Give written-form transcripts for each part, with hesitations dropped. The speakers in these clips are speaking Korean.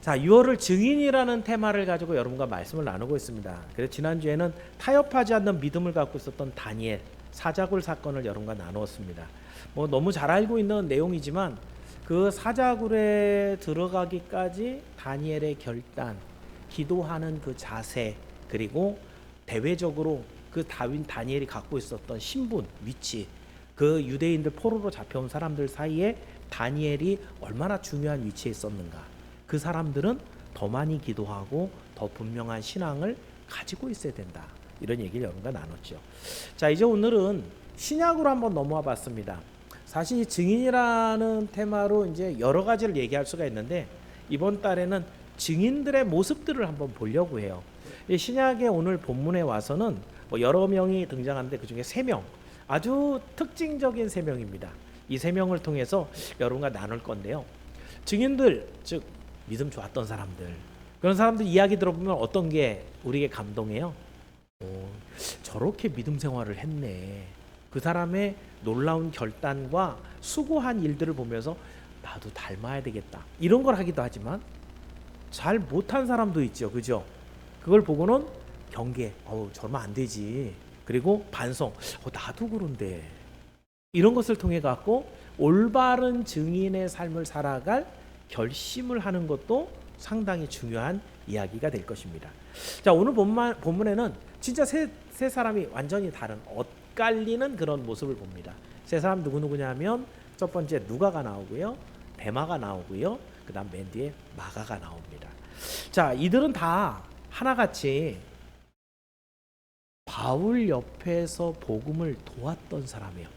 자, 6월을 증인이라는 테마를 가지고 여러분과 말씀을 나누고 있습니다. 그래서 지난주에는 타협하지 않는 믿음을 갖고 있었던 다니엘 사자굴 사건을 여러분과 나누었습니다. 뭐 너무 잘 알고 있는 내용이지만 그 사자굴에 들어가기까지 다니엘의 결단, 기도하는 그 자세, 그리고 대외적으로 그 다니엘이 갖고 있었던 신분, 위치, 그 유대인들 포로로 잡혀온 사람들 사이에 다니엘이 얼마나 중요한 위치에 있었는가. 그 사람들은 더 많이 기도하고 더 분명한 신앙을 가지고 있어야 된다. 이런 얘기를 여러분과 나눴죠. 자, 이제 오늘은 신약으로 한번 넘어와 봤습니다. 사실 이 증인이라는 테마로 이제 여러 가지를 얘기할 수가 있는데 이번 달에는 증인들의 모습들을 한번 보려고 해요. 이 신약의 오늘 본문에 와서는 뭐 여러 명이 등장하는데 그 중에 3명, 아주 특징적인 3명입니다. 이 3명을 통해서 여러분과 나눌 건데요. 증인들, 즉 믿음 좋았던 사람들, 그런 사람들 이야기 들어보면 어떤 게 우리에게 감동해요? 저렇게 믿음 생활을 했네. 그 사람의 놀라운 결단과 수고한 일들을 보면서 나도 닮아야 되겠다, 이런 걸 하기도 하지만 잘 못한 사람도 있죠, 그죠? 그걸 보고는 경계, 저러면 안 되지. 그리고 반성, 나도 그런데. 이런 것을 통해 갖고 올바른 증인의 삶을 살아갈 결심을 하는 것도 상당히 중요한 이야기가 될 것입니다. 자, 오늘 본문에는 진짜 세 사람이 완전히 다른 엇갈리는 그런 모습을 봅니다. 세 사람 누구냐면 첫 번째 누가가 나오고요, 데마가 나오고요, 그 다음 맨 뒤에 마가가 나옵니다. 자, 이들은 다 하나같이 바울 옆에서 복음을 도왔던 사람이에요.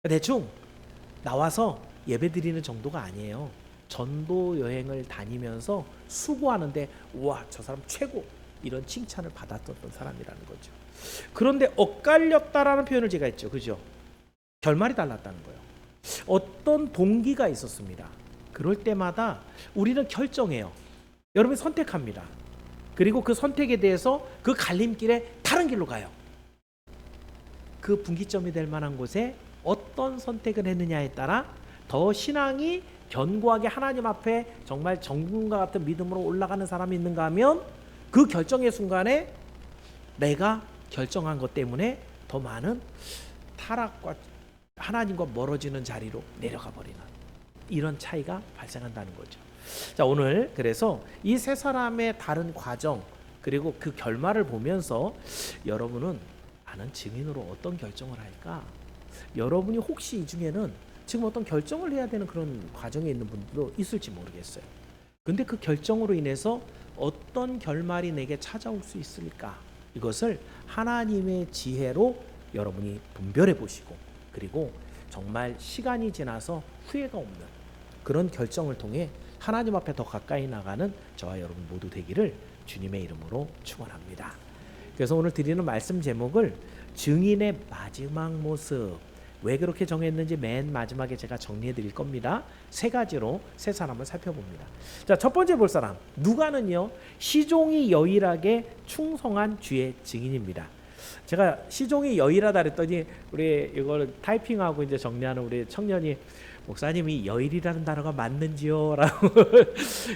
대충 나와서 예배 드리는 정도가 아니에요. 전도 여행을 다니면서 수고하는데 우와, 저 사람 최고, 이런 칭찬을 받았던 사람이라는 거죠. 그런데 엇갈렸다라는 표현을 제가 했죠, 그죠? 결말이 달랐다는 거예요. 어떤 동기가 있었습니다. 그럴 때마다 우리는 결정해요. 여러분이 선택합니다. 그리고 그 선택에 대해서 그 갈림길에 다른 길로 가요. 그 분기점이 될 만한 곳에 어떤 선택을 했느냐에 따라 더 신앙이 견고하게 하나님 앞에 정말 정금과 같은 믿음으로 올라가는 사람이 있는가 하면 그 결정의 순간에 내가 결정한 것 때문에 더 많은 타락과 하나님과 멀어지는 자리로 내려가 버리는 이런 차이가 발생한다는 거죠. 자, 오늘 그래서 이 세 사람의 다른 과정, 그리고 그 결말을 보면서 여러분은 나는 증인으로 어떤 결정을 할까? 여러분이 혹시 이 중에는 지금 어떤 결정을 해야 되는 그런 과정에 있는 분들도 있을지 모르겠어요. 근데 그 결정으로 인해서 어떤 결말이 내게 찾아올 수 있을까? 이것을 하나님의 지혜로 여러분이 분별해 보시고, 그리고 정말 시간이 지나서 후회가 없는 그런 결정을 통해 하나님 앞에 더 가까이 나가는 저와 여러분 모두 되기를 주님의 이름으로 축원합니다. 그래서 오늘 드리는 말씀 제목을 증인의 마지막 모습, 왜 그렇게 정했는지 맨 마지막에 제가 정리해 드릴 겁니다. 3가지로 세 사람을 살펴봅니다. 자, 첫 번째 볼 사람 누가는요, 시종이 여일하게 충성한 주의 증인입니다. 제가 시종이 여일하다 그랬더니 우리 이걸 타이핑하고 이제 정리하는 우리 청년이, 목사님이 여일이라는 단어가 맞는지요? 라고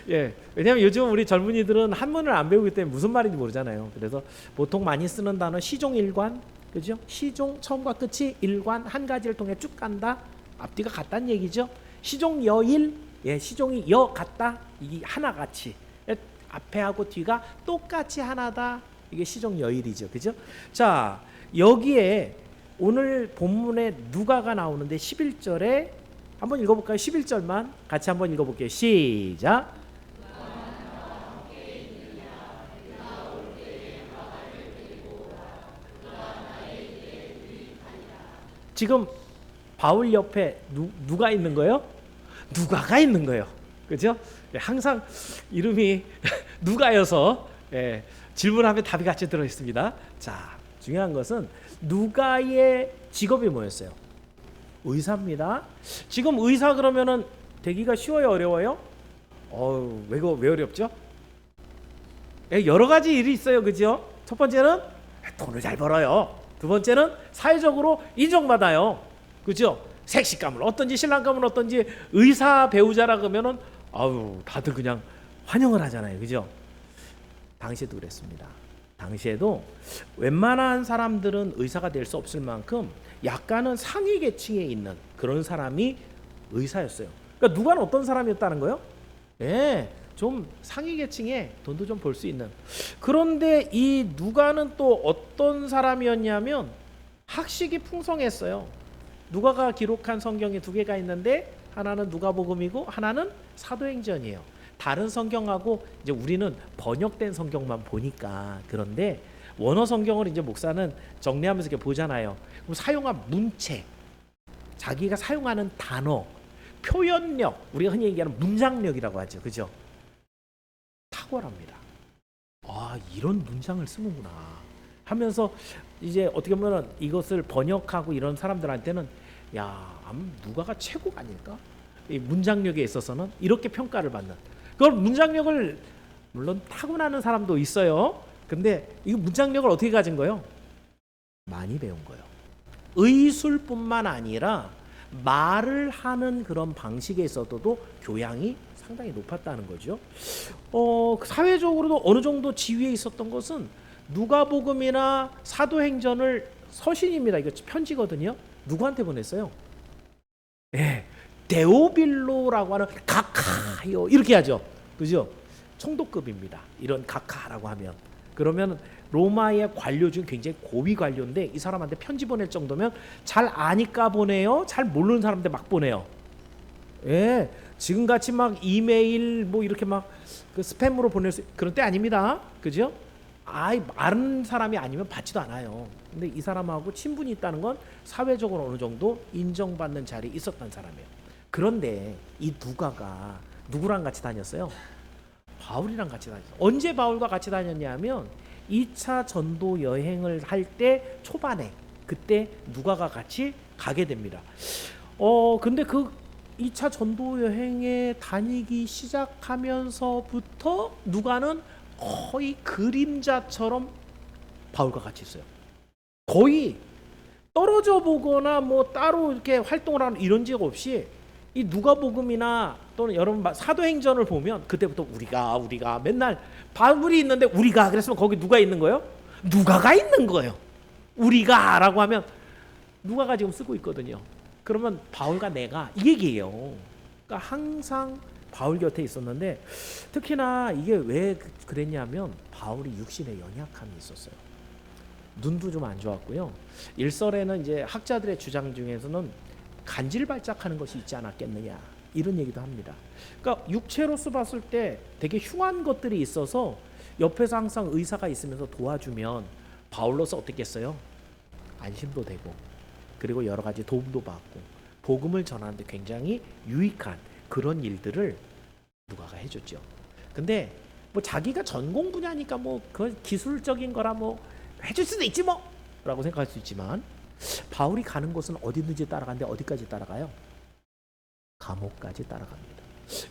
예, 왜냐하면 요즘 우리 젊은이들은 한문을 안 배우기 때문에 무슨 말인지 모르잖아요. 그래서 보통 많이 쓰는 단어 시종일관, 그죠? 시종 처음과 끝이 일관, 한 가지를 통해 쭉 간다. 앞뒤가 같다는 얘기죠. 시종 여일, 예, 시종이 여 같다. 이게 하나같이 앞에하고 뒤가 똑같이 하나다. 이게 시종 여일이죠, 그죠? 자, 여기에 오늘 본문에 누가가 나오는데 11절에 한번 읽어볼까요? 11절만 같이 한번 읽어볼게요. 시작. 지금 바울 옆에 누가 있는 거예요? 누가가 있는 거예요. 그죠? 항상 이름이 누가여서 질문하면 답이 같이 들어있습니다. 자, 중요한 것은 누가의 직업이 뭐였어요? 의사입니다. 지금 의사 그러면은 되기가 쉬워요, 어려워요? 왜 어렵죠? 여러 가지 일이 있어요, 그죠? 첫 번째는 돈을 잘 벌어요. 두 번째는 사회적으로 인정받아요, 그죠? 색시감은 어떤지 신랑감은 어떤지 의사 배우자라 그러면은 다들 그냥 환영을 하잖아요. 그죠? 당시에도 그랬습니다. 당시에도 웬만한 사람들은 의사가 될 수 없을 만큼 약간은 상위 계층에 있는 그런 사람이 의사였어요. 그러니까 누가는 어떤 사람이었다는 거예요? 예, 좀 상위 계층에 돈도 좀 벌 수 있는. 그런데 이 누가는 또 어떤 사람이었냐면 학식이 풍성했어요. 누가가 기록한 성경이 두 개가 있는데 하나는 누가복음이고 하나는 사도행전이에요. 다른 성경하고 이제 우리는 번역된 성경만 보니까. 그런데 원어 성경을 이제 목사는 정리하면서 이렇게 보잖아요. 그럼 사용한 문체, 자기가 사용하는 단어, 표현력, 우리가 흔히 얘기하는 문장력이라고 하죠. 그죠? 탁월합니다. 아, 이런 문장을 쓰는구나 하면서 이제 어떻게 보면 이것을 번역하고 이런 사람들한테는 야, 누가가 최고가 아닐까? 이 문장력에 있어서는 이렇게 평가를 받는. 그걸 문장력을 물론 타고나는 사람도 있어요. 근데 이 문장력을 어떻게 가진 거예요? 많이 배운 거예요. 의술뿐만 아니라 말을 하는 그런 방식에 있어서도 교양이 상당히 높았다는 거죠. 사회적으로도 어느 정도 지위에 있었던 것은 누가복음이나 사도행전을 서신입니다. 이거 편지거든요. 누구한테 보냈어요? 예, 데오빌로라고 하는 각하요 이렇게 하죠. 그죠? 총독급입니다. 이런 각하라고 하면. 그러면 로마의 관료 중 굉장히 고위 관료인데 이 사람한테 편지 보낼 정도면 잘 아니까 보내요? 잘 모르는 사람한테 막 보내요? 예, 지금같이 막 이메일 뭐 이렇게 막 그 스팸으로 보낼 수 그런 때 아닙니다. 그죠? 아는 사람이 아니면 받지도 않아요. 근데 이 사람하고 친분이 있다는 건 사회적으로 어느 정도 인정받는 자리에 있었던 사람이에요. 그런데 이 누가가 누구랑 같이 다녔어요? 바울이랑 같이 다녔어요. 언제 바울과 같이 다녔냐면 2차 전도 여행을 할 때 초반에 그때 누가가 같이 가게 됩니다. 근데 그 2차 전도 여행에 다니기 시작하면서부터 누가는 거의 그림자처럼 바울과 같이 있어요. 거의 떨어져 보거나 뭐 따로 이렇게 활동을 하는 이런 적 없이 이 누가복음이나 또는 여러분 사도행전을 보면 그때부터 우리가 맨날 바울이 있는데 우리가 그랬으면 거기 누가 있는 거예요? 누가가 있는 거예요. 우리가라고 하면 누가가 지금 쓰고 있거든요. 그러면 바울과 내가 이 얘기예요. 그러니까 항상 바울 곁에 있었는데 특히나 이게 왜 그랬냐면 바울이 육신에 연약함이 있었어요. 눈도 좀 안 좋았고요. 일설에는 이제 학자들의 주장 중에서는 간질발작하는 것이 있지 않았겠느냐 이런 얘기도 합니다. 그러니까 육체로서 봤을 때 되게 흉한 것들이 있어서 옆에서 항상 의사가 있으면서 도와주면 바울로서 어떻겠어요? 안심도 되고 그리고 여러 가지 도움도 받고 복음을 전하는데 굉장히 유익한 그런 일들을 누가가 해줬죠. 근데 뭐 자기가 전공 분야니까 뭐 그 기술적인 거라 뭐 해줄 수도 있지 뭐라고 생각할 수 있지만 바울이 가는 곳은 어디든지 따라가는데 어디까지 따라가요? 감옥까지 따라갑니다.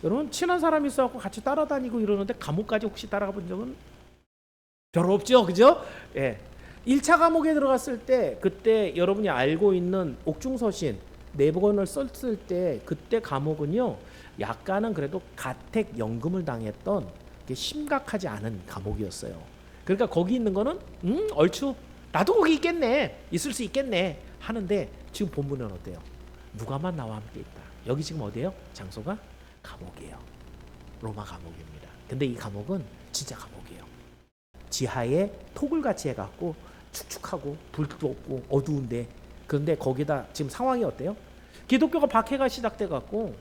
여러분 친한 사람이 있어갖고 같이 따라다니고 이러는데 감옥까지 혹시 따라가 본 적은 별로 없죠, 그죠? 예. 1차 감옥에 들어갔을 때 그때 여러분이 알고 있는 옥중서신 4권을 썼을 때 그때 감옥은요 약간은 그래도 가택연금을 당했던 심각하지 않은 감옥이었어요. 그러니까 거기 있는 거는 얼추 나도 거기 있겠네 있을 수 있겠네 하는데 지금 본문은 어때요? 누가만 나와 함께 있다. 여기 지금 어디예요? 장소가 감옥이에요. 로마 감옥입니다. 근데 이 감옥은 진짜 감옥이에요. 지하에 톡을 같이 해갖고 축축하고 불도 없고 어두운데 그런데 거기다 지금 상황이 어때요? 기독교가 박해가 시작돼 갖고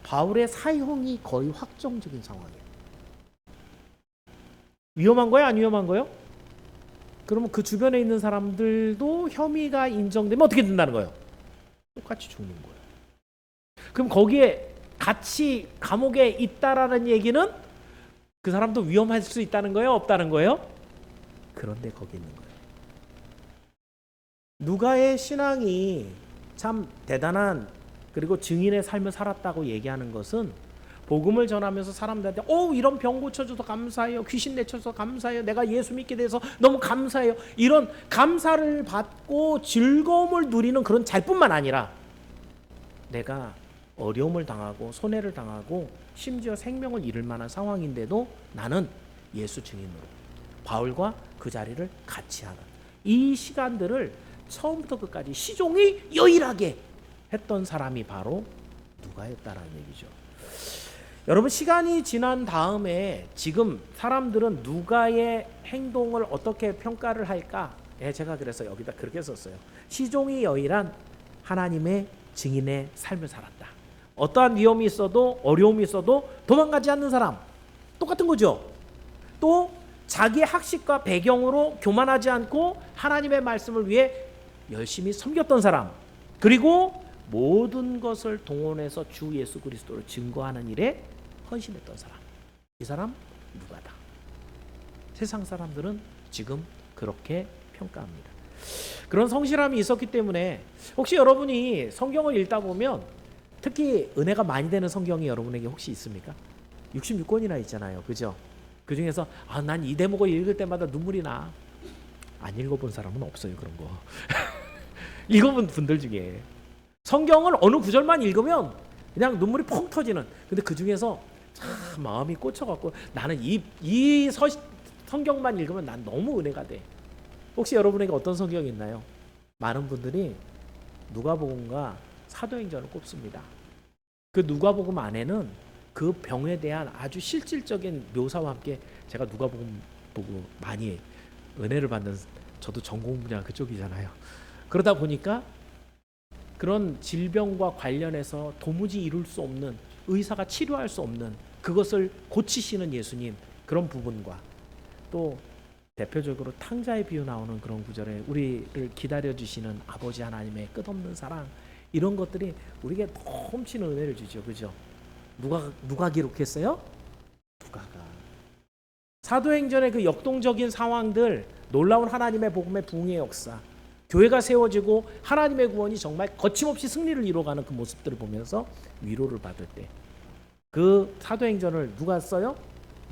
바울의 사형이 거의 확정적인 상황이에요. 위험한 거야? 안 위험한 거예요? 그러면 그 주변에 있는 사람들도 혐의가 인정되면 어떻게 된다는 거예요? 똑같이 죽는 거예요. 그럼 거기에 같이 감옥에 있다라는 얘기는 그 사람도 위험할 수 있다는 거예요? 없다는 거예요? 그런데 거기 있는 거예요. 누가의 신앙이 참 대단한 그리고 증인의 삶을 살았다고 얘기하는 것은 복음을 전하면서 사람들한테 이런 병 고쳐줘서 감사해요. 귀신 내쳐서 감사해요. 내가 예수 믿게 돼서 너무 감사해요. 이런 감사를 받고 즐거움을 누리는 그런 잘뿐만 아니라 내가 어려움을 당하고 손해를 당하고 심지어 생명을 잃을 만한 상황인데도 나는 예수 증인으로 바울과 그 자리를 같이 하는 이 시간들을 처음부터 끝까지 시종이 유일하게 했던 사람이 바로 누가였다라는 얘기죠. 여러분, 시간이 지난 다음에 지금 사람들은 누가의 행동을 어떻게 평가를 할까? 제가 그래서 여기다 그렇게 썼어요. 시종이 여일한 하나님의 증인의 삶을 살았다. 어떠한 위험이 있어도 어려움이 있어도 도망가지 않는 사람, 똑같은 거죠. 또 자기의 학식과 배경으로 교만하지 않고 하나님의 말씀을 위해 열심히 섬겼던 사람, 그리고 모든 것을 동원해서 주 예수 그리스도를 증거하는 일에 헌신했던 사람, 이 사람 누가다. 세상 사람들은 지금 그렇게 평가합니다. 그런 성실함이 있었기 때문에 혹시 여러분이 성경을 읽다 보면 특히 은혜가 많이 되는 성경이 여러분에게 혹시 있습니까? 66권이나 있잖아요. 그죠? 그 중에서 난 이 대목을 읽을 때마다 눈물이 나. 안 읽어본 사람은 없어요. 그런 거. 읽어본 분들 중에 성경을 어느 구절만 읽으면 그냥 눈물이 펑 터지는. 근데 그 중에서 참 마음이 꽂혀갖고 나는 이 성경만 읽으면 난 너무 은혜가 돼. 혹시 여러분에게 어떤 성경이 있나요? 많은 분들이 누가복음과 사도행전을 꼽습니다. 그 누가복음 안에는 그 병에 대한 아주 실질적인 묘사와 함께 제가 누가복음 보고 많이 은혜를 받는, 저도 전공 분야가 그쪽이잖아요. 그러다 보니까 그런 질병과 관련해서 도무지 이룰 수 없는, 의사가 치료할 수 없는 그것을 고치시는 예수님, 그런 부분과 또 대표적으로 탕자의 비유 나오는 그런 구절에 우리를 기다려주시는 아버지 하나님의 끝없는 사랑, 이런 것들이 우리에게 넘치는 은혜를 주죠. 그죠? 누가 기록했어요? 누가가. 사도행전의 그 역동적인 상황들, 놀라운 하나님의 복음의 부흥의 역사, 교회가 세워지고 하나님의 구원이 정말 거침없이 승리를 이뤄가는 그 모습들을 보면서 위로를 받을 때 그 사도행전을 누가 써요?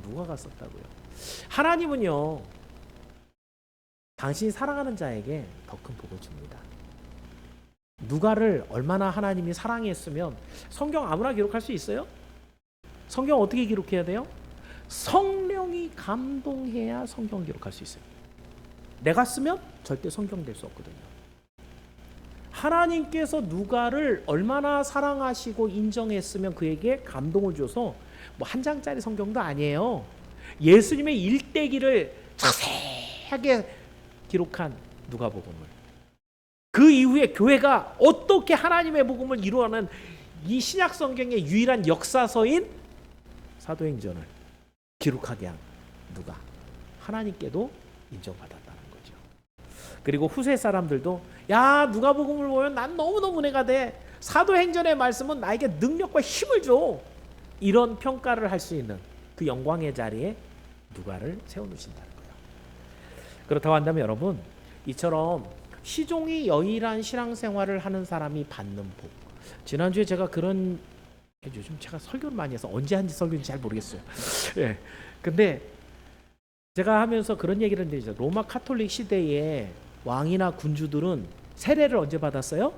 누가가 썼다고요. 하나님은요, 당신이 사랑하는 자에게 더 큰 복을 줍니다. 누가를 얼마나 하나님이 사랑했으면 성경 아무나 기록할 수 있어요? 성경 어떻게 기록해야 돼요? 성령이 감동해야 성경 기록할 수 있어요. 내가 쓰면 절대 성경 될 수 없거든요. 하나님께서 누가를 얼마나 사랑하시고 인정했으면 그에게 감동을 줘서 뭐 한 장짜리 성경도 아니에요. 예수님의 일대기를 자세하게 기록한 누가복음을, 그 이후에 교회가 어떻게 하나님의 복음을 이루어가는 이 신약 성경의 유일한 역사서인 사도행전을 기록하게 한 누가, 하나님께도 인정받았다는 거죠. 그리고 후세 사람들도 야, 누가복음을 보면 난 너무너무 은혜가 돼. 사도행전의 말씀은 나에게 능력과 힘을 줘. 이런 평가를 할 수 있는 그 영광의 자리에 누가를 세워놓으신다는 거예요. 그렇다고 한다면 여러분, 이처럼 시종이 여일한 신앙생활을 하는 사람이 받는 복. 지난주에 제가 그런, 요즘 제가 설교를 많이 해서 언제 한지 설교인지 잘 모르겠어요. 예. 근데 제가 하면서 그런 얘기를 드리죠. 로마 카톨릭 시대에 왕이나 군주들은 세례를 언제 받았어요?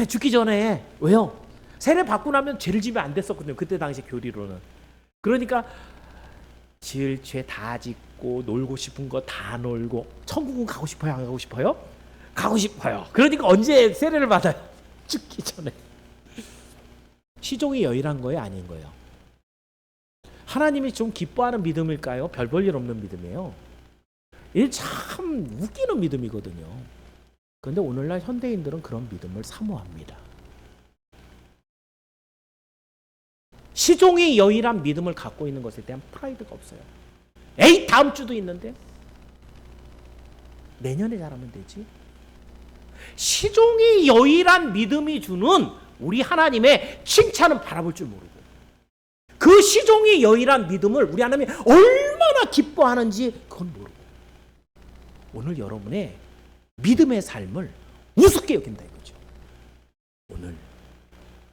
죽기 전에. 왜요? 세례 받고 나면 죄를 지면 안 됐었거든요. 그때 당시 교리로는. 그러니까 지을 죄 다 짓고 놀고 싶은 거 다 놀고. 천국은 가고 싶어요? 안 가고 싶어요? 가고 싶어요. 그러니까 언제 세례를 받아요? 죽기 전에. 시종이 여일한 거예요? 아닌 거예요? 하나님이 좀 기뻐하는 믿음일까요? 별 볼 일 없는 믿음이에요. 이게 참 웃기는 믿음이거든요. 그런데 오늘날 현대인들은 그런 믿음을 사모합니다. 시종이 여일한 믿음을 갖고 있는 것에 대한 프라이드가 없어요. 에이, 다음 주도 있는데 내년에 잘하면 되지. 시종이 여일한 믿음이 주는 우리 하나님의 칭찬은 바라볼 줄 모르고, 그 시종이 여일한 믿음을 우리 하나님이 얼마나 기뻐하는지 그건 모르고, 오늘 여러분의 믿음의 삶을 우습게 여긴다 이거죠. 오늘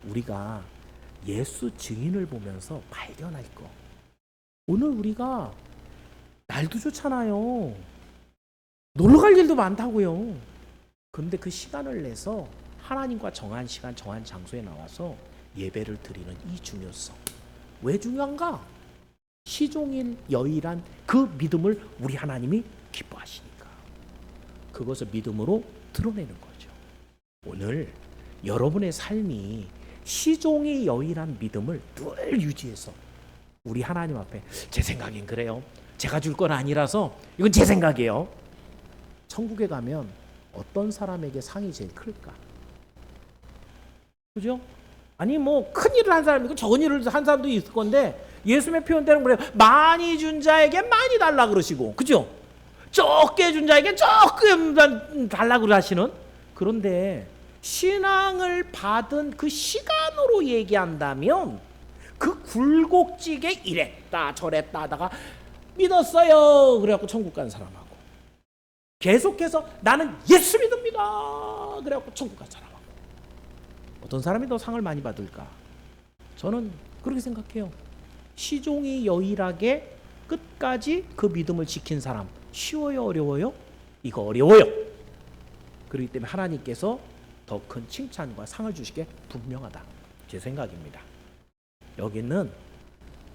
우리가 예수 증인을 보면서 발견할 거, 오늘 우리가 날도 좋잖아요. 놀러 갈 일도 많다고요. 그런데 그 시간을 내서 하나님과 정한 시간, 정한 장소에 나와서 예배를 드리는 이 중요성. 왜 중요한가? 시종일 여일한 그 믿음을 우리 하나님이 기뻐하시니까 그것을 믿음으로 드러내는 거죠. 오늘 여러분의 삶이 시종일 여일한 믿음을 늘 유지해서 우리 하나님 앞에, 제 생각엔 그래요. 제가 줄 건 아니라서 이건 제 생각이에요. 천국에 가면 어떤 사람에게 상이 제일 클까? 그죠? 아니 뭐 큰 일을 한 사람이고 적은 일을 한 사람도 있을 건데 예수님의 표현대로 그래요. 많이 준 자에게 많이 달라 그러시고, 그죠? 적게 준 자에게 조금 달라 그러시는. 그런데 신앙을 받은 그 시간으로 얘기한다면 그 굴곡지게 이랬다 저랬다 하다가 믿었어요 그래갖고 천국 간 사람하고, 계속해서 나는 예수 믿습니다 그래갖고 천국 간 사람하고, 어떤 사람이 더 상을 많이 받을까? 저는 그렇게 생각해요. 시종이 여일하게 끝까지 그 믿음을 지킨 사람. 쉬워요 어려워요? 이거 어려워요. 그렇기 때문에 하나님께서 더 큰 칭찬과 상을 주시게 분명하다, 제 생각입니다. 여기는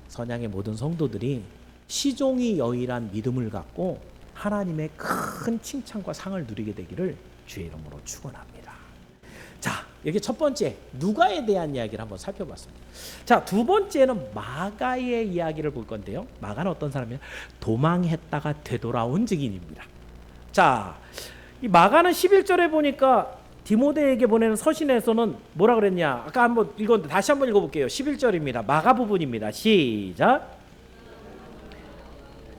선양의 모든 성도들이 시종이 여일한 믿음을 갖고 하나님의 큰 칭찬과 상을 누리게 되기를 주의 이름으로 축원합니다. 자, 여기 첫 번째 누가에 대한 이야기를 한번 살펴봤습니다. 자, 두 번째는 마가의 이야기를 볼 건데요. 마가는 어떤 사람이냐? 도망했다가 되돌아온 증인입니다. 자, 이 마가는 11절에 보니까 디모데에게 보내는 서신에서는 뭐라 그랬냐? 아까 한번 읽었는데 다시 한번 읽어볼게요. 11절입니다. 마가 부분입니다. 시작.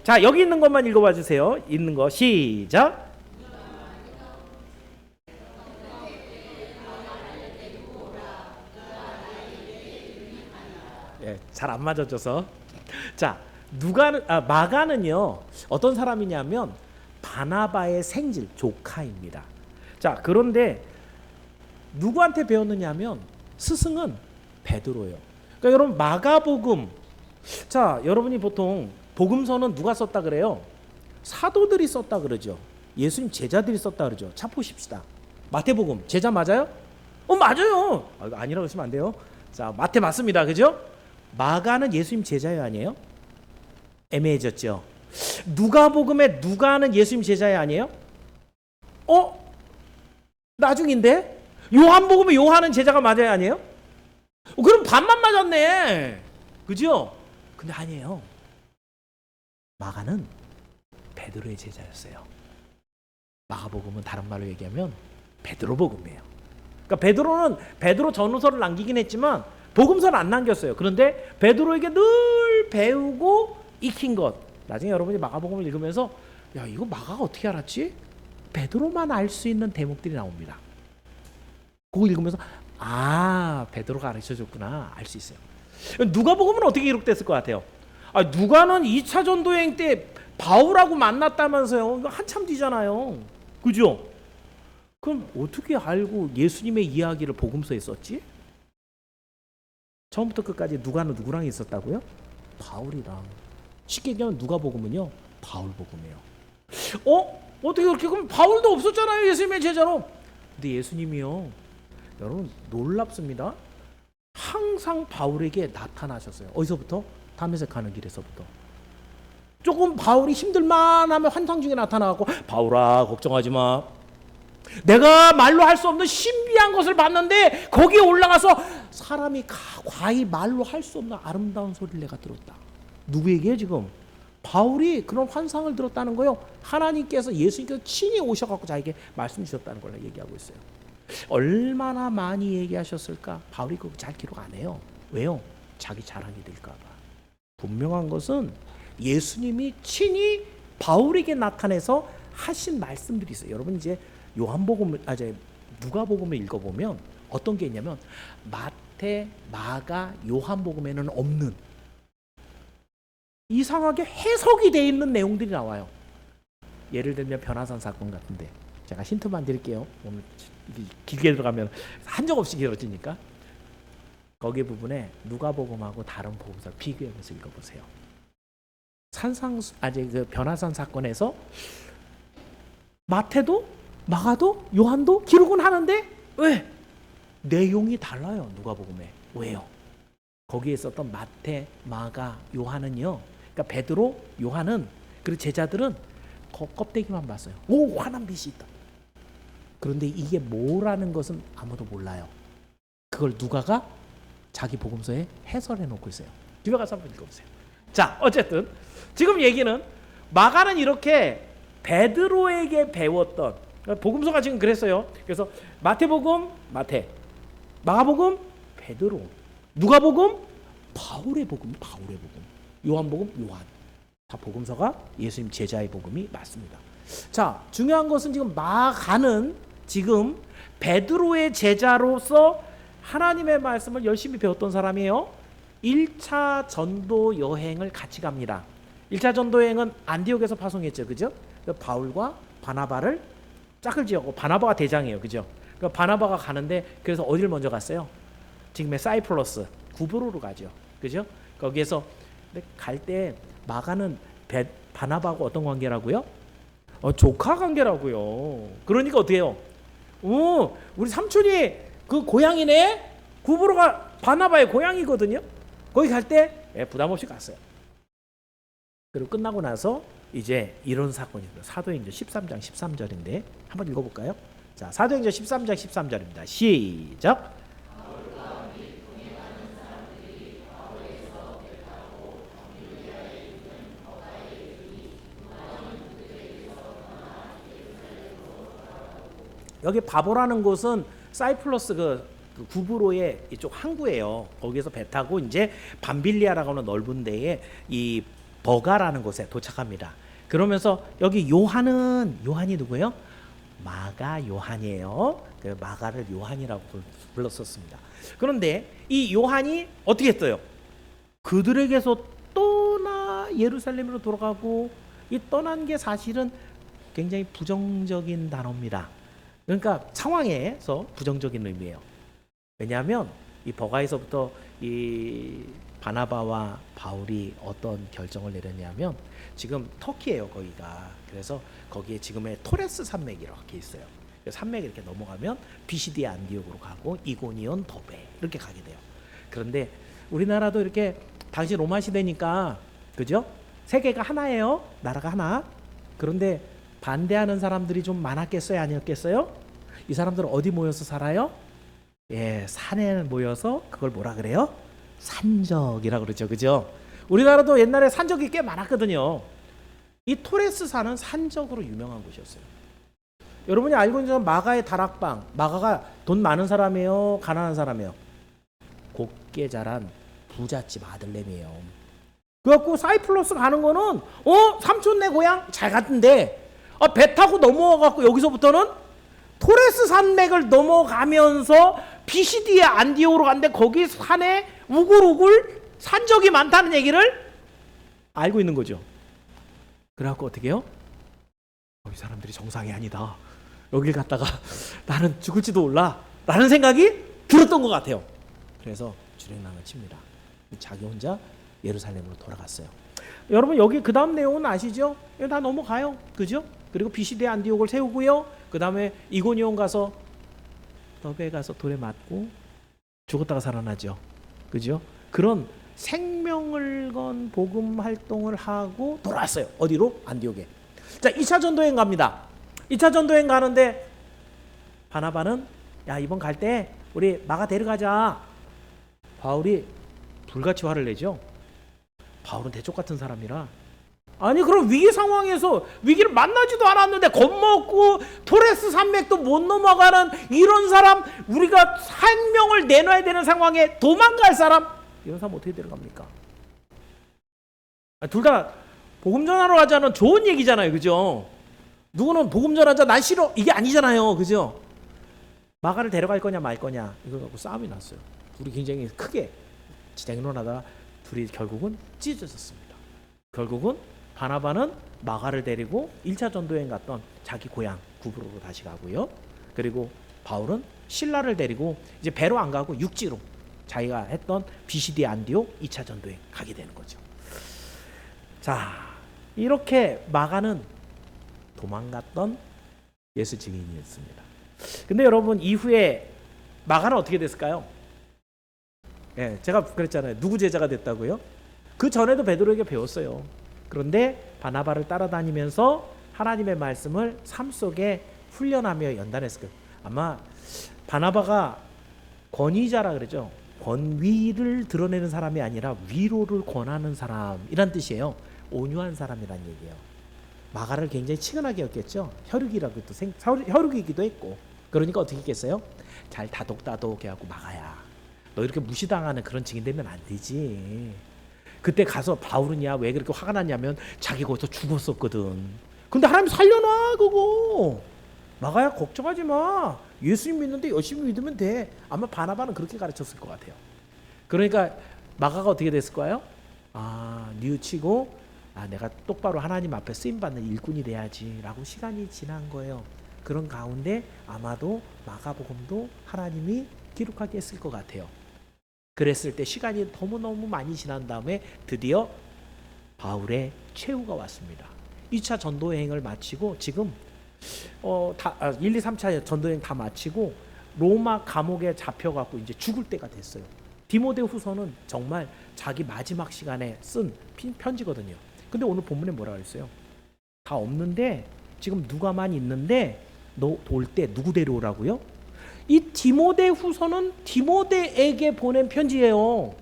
자, 여기 있는 것만 읽어봐 주세요. 있는 거 시작. 예, 잘 안 맞아져서. 자, 마가는요 어떤 사람이냐면 바나바의 생질 조카입니다. 자, 그런데 누구한테 배웠느냐면 스승은 베드로예요. 그러니까 여러분 마가복음, 자 여러분이 보통 복음서는 누가 썼다 그래요? 사도들이 썼다 그러죠. 예수님 제자들이 썼다 그러죠. 차 보십시다. 마태복음 제자 맞아요? 맞아요. 아니라고 하시면 안 돼요. 자, 마태 맞습니다. 그죠? 마가는 예수님 제자예요 아니에요? 애매해졌죠. 누가복음에 누가는 예수님 제자예요 아니에요? 나중인데? 요한복음에 요한은 제자가 맞아요 아니에요? 그럼 반만 맞았네. 그죠? 근데 아니에요. 마가는 베드로의 제자였어요. 마가복음은 다른 말로 얘기하면 베드로 복음이에요. 그러니까 베드로 전후서를 남기긴 했지만 복음서는 안 남겼어요. 그런데 베드로에게 늘 배우고 익힌 것. 나중에 여러분이 마가복음을 읽으면서 야, 이거 마가가 어떻게 알았지? 베드로만 알 수 있는 대목들이 나옵니다. 그거 읽으면서 베드로가 가르쳐줬구나 알 수 있어요. 누가복음은 어떻게 기록됐을 것 같아요? 누가는 2차 전도여행 때 바울하고 만났다면서요. 이거 한참 뒤잖아요. 그죠? 그럼 어떻게 알고 예수님의 이야기를 복음서에 썼지? 처음부터 끝까지 누가는 누구랑 있었다고요? 바울이랑. 쉽게 얘기하면 누가복음은요 바울복음이에요. 어떻게 그렇게? 그럼 바울도 없었잖아요 예수님의 제자로. 근데 예수님이요 여러분 놀랍습니다. 항상 바울에게 나타나셨어요. 어디서부터? 다메섹 가는 길에서부터. 조금 바울이 힘들만 하면 환상 중에 나타나고 바울아 걱정하지 마. 내가 말로 할 수 없는 신비한 것을 봤는데 거기에 올라가서 사람이 과히 말로 할 수 없는 아름다운 소리를 내가 들었다. 누구에게 지금? 바울이 그런 환상을 들었다는 거요. 하나님께서 예수님께서 친히 오셔갖고 자기에게 말씀 주셨다는 걸 얘기하고 있어요. 얼마나 많이 얘기하셨을까? 바울이 그거 잘 기록 안 해요. 왜요? 자기 자랑이 될까 봐. 분명한 것은 예수님이 친히 바울에게 나타내서 하신 말씀들이 있어요. 여러분 이제 누가복음을 읽어보면 어떤 게 있냐면 마태, 마가, 요한복음에는 없는 이상하게 해석이 돼 있는 내용들이 나와요. 예를 들면 변화산 사건 같은데 제가 힌트만 드릴게요. 오늘 길게 들어가면 한적 없이 길어지니까 거기 부분에 누가복음하고 다른 복음서를 비교하면서 읽어보세요. 그 변화산 사건에서 마태도 마가도 요한도 기록은 하는데 왜? 내용이 달라요. 누가복음에. 왜요? 거기에 있었던 마태, 마가, 요한은요. 그러니까 베드로, 요한은 그리고 제자들은 껍데기만 봤어요. 오, 환한 빛이 있다. 그런데 이게 뭐라는 것은 아무도 몰라요. 그걸 누가가 자기 복음서에 해설해 놓고 있어요. 집에 가서 한번 읽어보세요. 자, 어쨌든 지금 얘기는 마가는 이렇게 베드로에게 배웠던 복음서가 지금 그랬어요. 그래서 마태복음 마태, 마가복음 베드로, 누가복음 바울의 복음, 요한복음 요한. 다 복음서가 예수님 제자의 복음이 맞습니다. 자, 중요한 것은 지금 마가는 지금 베드로의 제자로서 하나님의 말씀을 열심히 배웠던 사람이에요. 1차 전도 여행을 같이 갑니다. 1차 전도 여행은 안디옥에서 파송했죠. 그죠? 바울과 바나바를 짝을 지었고, 바나바가 대장이에요. 그죠? 바나바가 가는데, 그래서 어디를 먼저 갔어요? 지금의 사이프러스, 구브로로 가죠. 그죠? 거기에서 갈 때 마가는 바나바하고 어떤 관계라고요? 조카 관계라고요. 그러니까 어떻게 해요? 우리 삼촌이 그 고향이네? 구브로가 바나바의 고향이거든요. 거기 갈 때 부담 없이 갔어요. 그리고 끝나고 나서 이제 이런 사건이 있어요. 사도행전 13장 13절인데 한번 읽어볼까요? 자, 사도행전 13장 13절입니다. 시작. 여기 바보라는 곳은 사이프러스 그 구브로의 이쪽 항구예요. 거기서 배 타고 이제 밤빌리아라고 하는 넓은 데에 이 버가라는 곳에 도착합니다. 그러면서 여기 요한이 누구예요? 마가 요한이에요. 그 마가를 요한이라고 불렀었습니다. 그런데 이 요한이 어떻게 했어요? 그들에게서 떠나 예루살렘으로 돌아가고, 이 떠난 게 사실은 굉장히 부정적인 단어입니다. 그러니까 상황에서 부정적인 의미예요. 왜냐하면 이 버가에서부터 이 바나바와 바울이 어떤 결정을 내렸냐면, 지금 터키예요, 거기가. 그래서 거기에 지금의 토레스 산맥이라고 있어요. 산맥 이렇게 넘어가면 비시디아 안디옥으로 가고 이고니온 더베 이렇게 가게 돼요. 그런데 우리나라도 이렇게 당시 로마 시대니까, 그죠? 세계가 하나예요. 나라가 하나. 그런데 반대하는 사람들이 좀 많았겠어요, 아니었겠어요? 이 사람들은 어디 모여서 살아요? 산에 모여서 그걸 뭐라 그래요? 산적이라고 그러죠. 그죠? 우리나라도 옛날에 산적이 꽤 많았거든요. 이 토레스 산은 산적으로 유명한 곳이었어요. 여러분이 알고 있는 마가의 다락방, 마가가 돈 많은 사람이에요, 가난한 사람이에요? 곱게 자란 부잣집 아들내미예요. 그래갖고 사이프러스 가는 거는 삼촌 내 고향 잘 갔는데, 배 타고 넘어와갖고 여기서부터는 토레스 산맥을 넘어가면서 피시디아 안디옥으로 갔는데, 거기 산에 우글우글 산적이 많다는 얘기를 알고 있는 거죠. 그래갖고 어떻게 해요? 이 사람들이 정상이 아니다. 여길 갔다가 나는 죽을지도 몰라 라는 생각이 들었던 것 같아요. 그래서 주랭랑을 칩니다. 자기 혼자 예루살렘으로 돌아갔어요. 여러분, 여기 그 다음 내용은 아시죠? 다 넘어가요. 그죠? 그리고 비시디아 안디옥을 세우고요. 그 다음에 이고니온 가서 더베 가서 돌에 맞고 죽었다가 살아나죠. 그죠? 그런 생명을 건 복음 활동을 하고 돌아왔어요. 어디로? 안디옥에. 자, 2차 전도여행 갑니다. 2차 전도여행 가는데 바나바는 야, 이번 갈 때 우리 마가 데려가자. 바울이 불같이 화를 내죠. 바울은 대쪽 같은 사람이라, 아니 그럼 위기 상황에서 위기를 만나지도 않았는데 겁먹고 토레스 산맥도 못 넘어가는 이런 사람, 우리가 생명을 내놔야 되는 상황에 도망갈 사람, 이런 사람 어떻게 데려갑니까? 둘 다 복음 전하러 가자는 좋은 얘기잖아요. 그죠? 누구는 복음 전하자 난 싫어 이게 아니잖아요. 그죠? 마가를 데려갈 거냐 말 거냐 이거 갖고 싸움이 났어요. 둘이 굉장히 크게 쟁론하다 둘이 결국은 찢어졌습니다. 결국은 바나바는 마가를 데리고 1차 전도여행 갔던 자기 고향 구브로로 다시 가고요. 그리고 바울은 실라를 데리고 이제 배로 안 가고 육지로 자기가 했던 비시디아 안디옥 2차 전도여행 가게 되는 거죠. 자, 이렇게 마가는 도망갔던 예수 증인이었습니다. 근데 여러분, 이후에 마가는 어떻게 됐을까요? 예, 제가 그랬잖아요. 누구 제자가 됐다고요? 그 전에도 베드로에게 배웠어요. 그런데 바나바를 따라다니면서 하나님의 말씀을 삶 속에 훈련하며 연단했을 거예요. 아마 바나바가 권위자라 그러죠. 권위를 드러내는 사람이 아니라 위로를 권하는 사람이란 뜻이에요. 온유한 사람이란 얘기예요. 마가를 굉장히 치근하게 여겼죠. 혈육이라고 또 혈육이기도 했고. 그러니까 어떻게 했겠어요? 잘 다독다독 해갖고 마가야, 너 이렇게 무시당하는 그런 증인 되면 안 되지. 그때 가서 바울은야 왜 그렇게 화가 났냐면 자기 거기서 죽었었거든. 근데 하나님 살려놔 그거. 마가야 걱정하지 마. 예수님 믿는데 열심히 믿으면 돼. 아마 바나바는 그렇게 가르쳤을 것 같아요. 그러니까 마가가 어떻게 됐을 거예요? 뉘우치고 내가 똑바로 하나님 앞에 쓰임받는 일꾼이 돼야지 라고 시간이 지난 거예요. 그런 가운데 아마도 마가복음도 하나님이 기록하게 했을 것 같아요. 그랬을 때 시간이 너무너무 많이 지난 다음에 드디어 바울의 최후가 왔습니다. 2차 전도여행을 마치고 지금 1, 2, 3차 전도여행 다 마치고 로마 감옥에 잡혀갖고 이제 죽을 때가 됐어요. 디모데후서는 정말 자기 마지막 시간에 쓴 편지거든요. 근데 오늘 본문에 뭐라고 했어요? 다 없는데 지금 누가만 있는데 너 올 때 누구 데려오라고요? 이 디모데후서는 디모데에게 보낸 편지예요.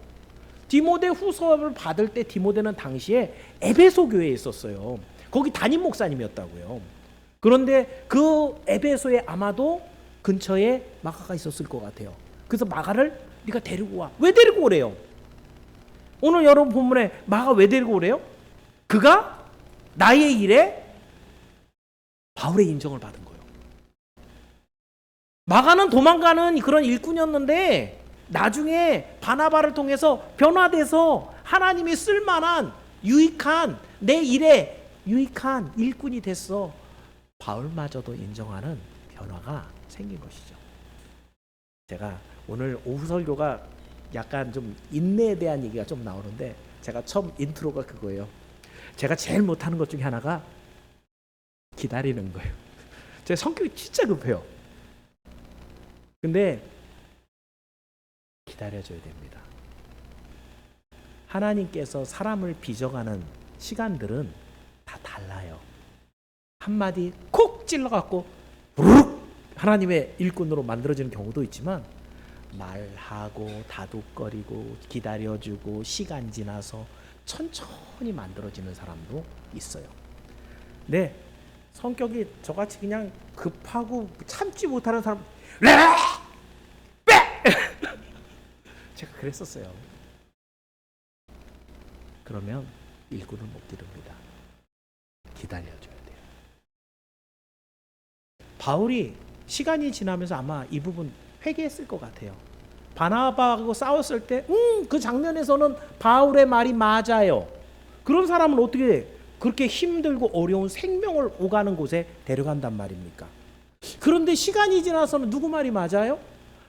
디모데후서를 받을 때 디모데는 당시에 에베소 교회에 있었어요. 거기 담임 목사님이었다고요. 그런데 그 에베소에 아마도 근처에 마가가 있었을 것 같아요. 그래서 마가를 네가 데리고 와. 왜 데리고 오래요? 오늘 여러분 본문에 마가 왜 데리고 오래요? 그가 나의 일에 바울의 인정을 받은 거예요. 마가는 도망가는 그런 일꾼이었는데 나중에 바나바를 통해서 변화돼서 하나님이 쓸만한 유익한 내 일에 유익한 일꾼이 됐어. 바울마저도 인정하는 변화가 생긴 것이죠. 제가 오늘 오후 설교가 약간 좀 인내에 대한 얘기가 좀 나오는데 제가 처음 인트로가 그거예요. 제가 제일 못하는 것 중에 하나가 기다리는 거예요. 제 성격이 진짜 급해요. 근데 기다려줘야 됩니다. 하나님께서 사람을 빚어가는 시간들은 다 달라요. 한마디 콕 찔러갖고 부르륵 하나님의 일꾼으로 만들어지는 경우도 있지만 말하고 다독거리고 기다려주고 시간 지나서 천천히 만들어지는 사람도 있어요. 네, 성격이 저같이 그냥 급하고 참지 못하는 사람 제가 그랬었어요. 그러면 일꾼을 못 기릅니다. 기다려줘야 돼요. 바울이 시간이 지나면서 아마 이 부분 회개했을 것 같아요. 바나바하고 싸웠을 때 그 장면에서는 바울의 말이 맞아요. 그런 사람은 어떻게 그렇게 힘들고 어려운 생명을 오가는 곳에 데려간단 말입니까? 그런데 시간이 지나서는 누구 말이 맞아요?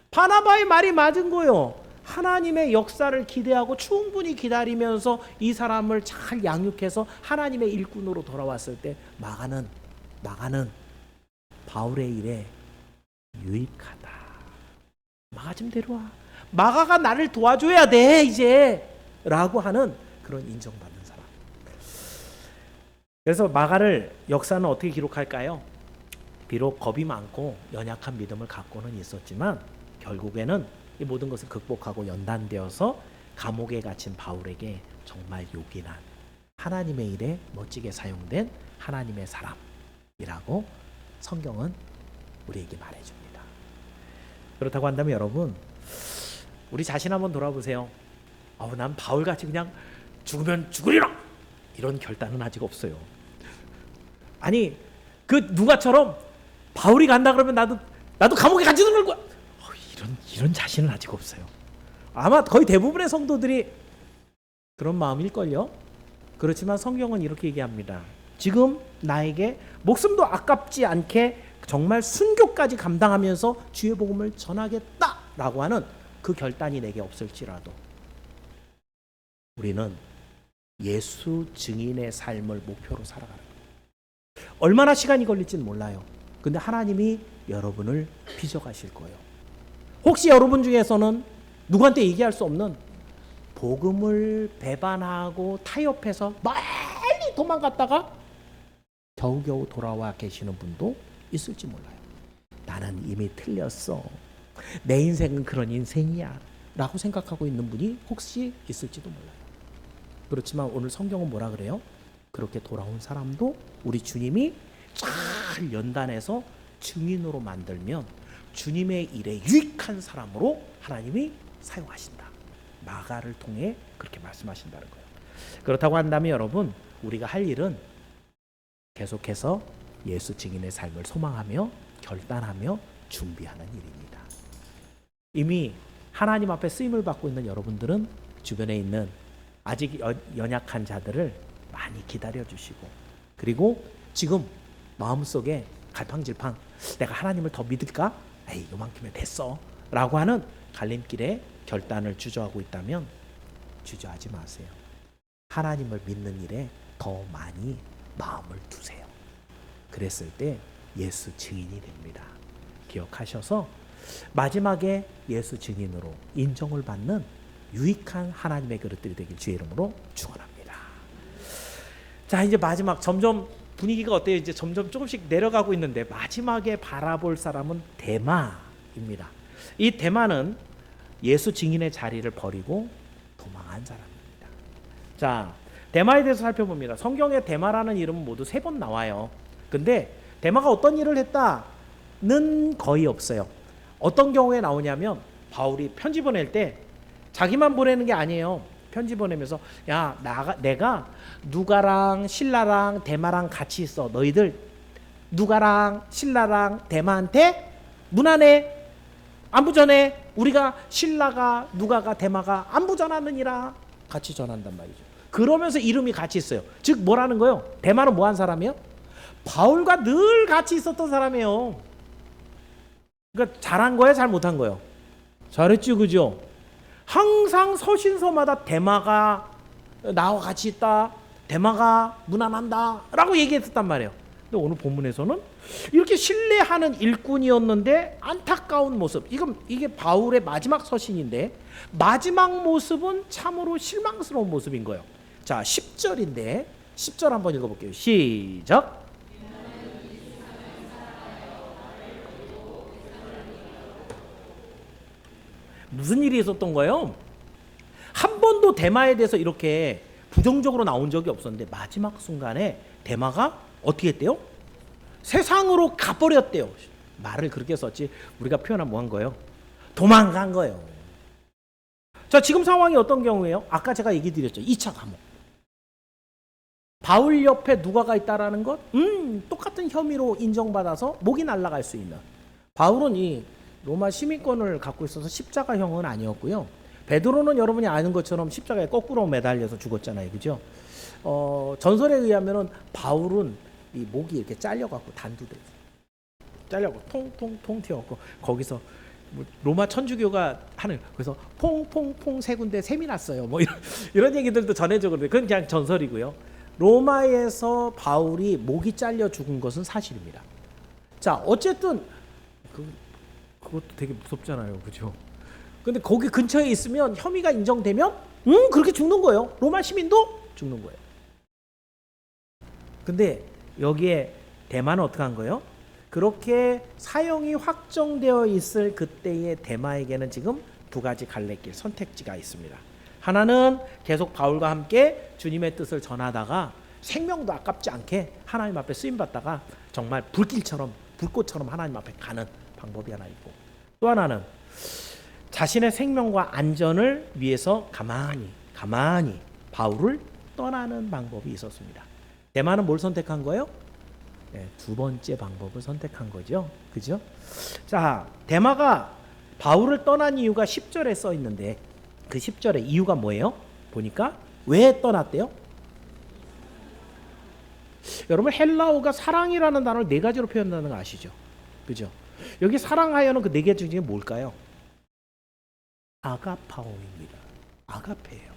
바나바의 말이 맞은 거예요. 하나님의 역사를 기대하고 충분히 기다리면서 이 사람을 잘 양육해서 하나님의 일꾼으로 돌아왔을 때 마가는 바울의 일에 유익하다. 마가 좀 데려와. 마가가 나를 도와줘야 돼 이제 라고 하는 그런 인정받는 사람. 그래서 마가를 역사는 어떻게 기록할까요? 비록 겁이 많고 연약한 믿음을 갖고는 있었지만 결국에는 이 모든 것을 극복하고 연단되어서 감옥에 갇힌 바울에게 정말 요긴한 하나님의 일에 멋지게 사용된 하나님의 사람이라고 성경은 우리에게 말해줍니다. 그렇다고 한다면 여러분, 우리 자신 한번 돌아보세요. 난 바울같이 그냥 죽으면 죽으리라 이런 결단은 아직 없어요. 아니 그 누가처럼 바울이 간다 그러면 나도 감옥에 갇히는 걸 거야. 이런 자신은 아직 없어요. 아마 거의 대부분의 성도들이 그런 마음일걸요. 그렇지만 성경은 이렇게 얘기합니다. 지금 나에게 목숨도 아깝지 않게 정말 순교까지 감당하면서 주의 복음을 전하겠다라고 하는 그 결단이 내게 없을지라도 우리는 예수 증인의 삶을 목표로 살아가는 거예요. 얼마나 시간이 걸릴지는 몰라요. 근데 하나님이 여러분을 빚어가실 거예요. 혹시 여러분 중에서는 누구한테 얘기할 수 없는 복음을 배반하고 타협해서 멀리 도망갔다가 겨우겨우 돌아와 계시는 분도 있을지 몰라요. 나는 이미 틀렸어. 내 인생은 그런 인생이야 라고 생각하고 있는 분이 혹시 있을지도 몰라요. 그렇지만 오늘 성경은 뭐라 그래요? 그렇게 돌아온 사람도 우리 주님이 잘 연단해서 증인으로 만들면 주님의 일에 유익한 사람으로 하나님이 사용하신다. 마가를 통해 그렇게 말씀하신다는 거예요. 그렇다고 한다면 여러분, 우리가 할 일은 계속해서 예수 증인의 삶을 소망하며 결단하며 준비하는 일입니다. 이미 하나님 앞에 쓰임을 받고 있는 여러분들은 주변에 있는 아직 연약한 자들을 많이 기다려 주시고, 그리고 지금 마음속에 갈팡질팡 내가 하나님을 더 믿을까? 에이, 요만큼면 됐어 라고 하는 갈림길에 결단을 주저하고 있다면 주저하지 마세요. 하나님을 믿는 일에 더 많이 마음을 두세요. 그랬을 때 예수 증인이 됩니다. 기억하셔서 마지막에 예수 증인으로 인정을 받는 유익한 하나님의 그릇들이 되길 주의 이름으로 축원합니다. 자, 이제 마지막, 점점 분위기가 어때요? 이제 점점 조금씩 내려가고 있는데 마지막에 바라볼 사람은 데마입니다. 이 데마는 예수 증인의 자리를 버리고 도망한 사람입니다. 자, 데마에 대해서 살펴봅니다. 성경에 데마라는 이름은 모두 3번 나와요. 근데 데마가 어떤 일을 했다는 거의 없어요. 어떤 경우에 나오냐면 바울이 편지 보낼 때 자기만 보내는 게 아니에요. 편지 보내면서 야, 내가 누가랑 실라랑 데마랑 같이 있어. 너희들 누가랑 실라랑 데마한테 문안해, 안부 전해. 우리가 실라가 누가가 데마가 안부 전하느니라. 같이 전한단 말이죠. 그러면서 이름이 같이 있어요. 즉 뭐라는 거예요? 데마는 뭐 한 사람이에요? 바울과 늘 같이 있었던 사람이에요. 그러니까 잘한 거예요, 잘 못한 거예요? 잘했죠, 그죠? 항상 서신서마다 데마가 나와 같이 있다, 데마가 문안한다 라고 얘기했단 말이에요. 근데 오늘 본문에서는 이렇게 신뢰하는 일꾼이었는데 안타까운 모습, 이게 바울의 마지막 서신인데 마지막 모습은 참으로 실망스러운 모습인 거예요. 자, 10절인데 10절 한번 읽어볼게요. 시작. 무슨 일이 있었던 거예요? 한 번도 데마에 대해서 이렇게 부정적으로 나온 적이 없었는데 마지막 순간에 데마가 어떻게 했대요? 세상으로 가버렸대요. 말을 그렇게 썼지 우리가 표현하면 뭐 한 거예요? 도망간 거예요. 자, 지금 상황이 어떤 경우예요? 아까 제가 얘기 드렸죠. 2차 감옥. 바울 옆에 누가가 있다라는 것? 똑같은 혐의로 인정받아서 목이 날아갈 수 있는. 바울은 이 로마 시민권을 갖고 있어서 십자가형은 아니었고요. 베드로는 여러분이 아는 것처럼 십자가에 거꾸로 매달려서 죽었잖아요, 그죠? 전설에 의하면은 바울은 이 목이 이렇게 잘려갖고 단두대, 잘려고 통통통 튀어갖고 거기서 뭐 로마 천주교가 하는, 그래서 퐁퐁퐁 세 군데 샘이 났어요. 뭐 이런 얘기들도 전해져 그런데 그건 그냥 전설이고요. 로마에서 바울이 목이 잘려 죽은 것은 사실입니다. 자, 어쨌든 그것도 되게 무섭잖아요, 그죠? 근데 거기 근처에 있으면 혐의가 인정되면 그렇게 죽는 거예요. 로마 시민도 죽는 거예요. 근데 여기에 대마는 어떻게 한 거예요? 그렇게 사형이 확정되어 있을 그때의 대마에게는 지금 두 가지 갈래길, 선택지가 있습니다. 하나는 계속 바울과 함께 주님의 뜻을 전하다가 생명도 아깝지 않게 하나님 앞에 쓰임받다가 정말 불꽃처럼 하나님 앞에 가는 방법이 하나 있고, 또 하나는 자신의 생명과 안전을 위해서 가만히 바울을 떠나는 방법이 있었습니다. 데마는 뭘 선택한 거예요? 네, 두 번째 방법을 선택한 거죠. 그죠? 자, 데마가 바울을 떠난 이유가 10절에 써 있는데 그 10절의 이유가 뭐예요? 보니까 왜 떠났대요? 여러분, 헬라어가 사랑이라는 단어를 네 가지로 표현하는 거 아시죠? 그죠? 여기 사랑하여는 그 네 가지 중에 뭘까요? 아가파오입니다. 아가페예요.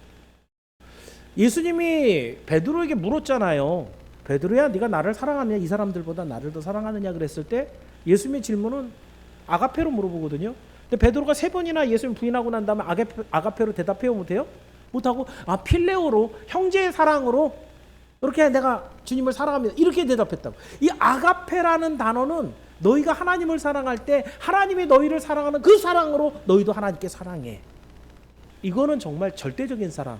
예수님이 베드로에게 물었잖아요. 베드로야, 네가 나를 사랑하느냐? 이 사람들보다 나를 더 사랑하느냐? 그랬을 때 예수님의 질문은 아가페로 물어보거든요. 근데 베드로가 3번이나 예수님 부인하고 난 다음에 아가페로 대답해요, 못해요? 못하고 필레오로, 형제의 사랑으로 이렇게 내가 주님을 사랑합니다, 이렇게 대답했다고. 이 아가페라는 단어는 너희가 하나님을 사랑할 때 하나님이 너희를 사랑하는 그 사랑으로 너희도 하나님께 사랑해. 이거는 정말 절대적인 사랑,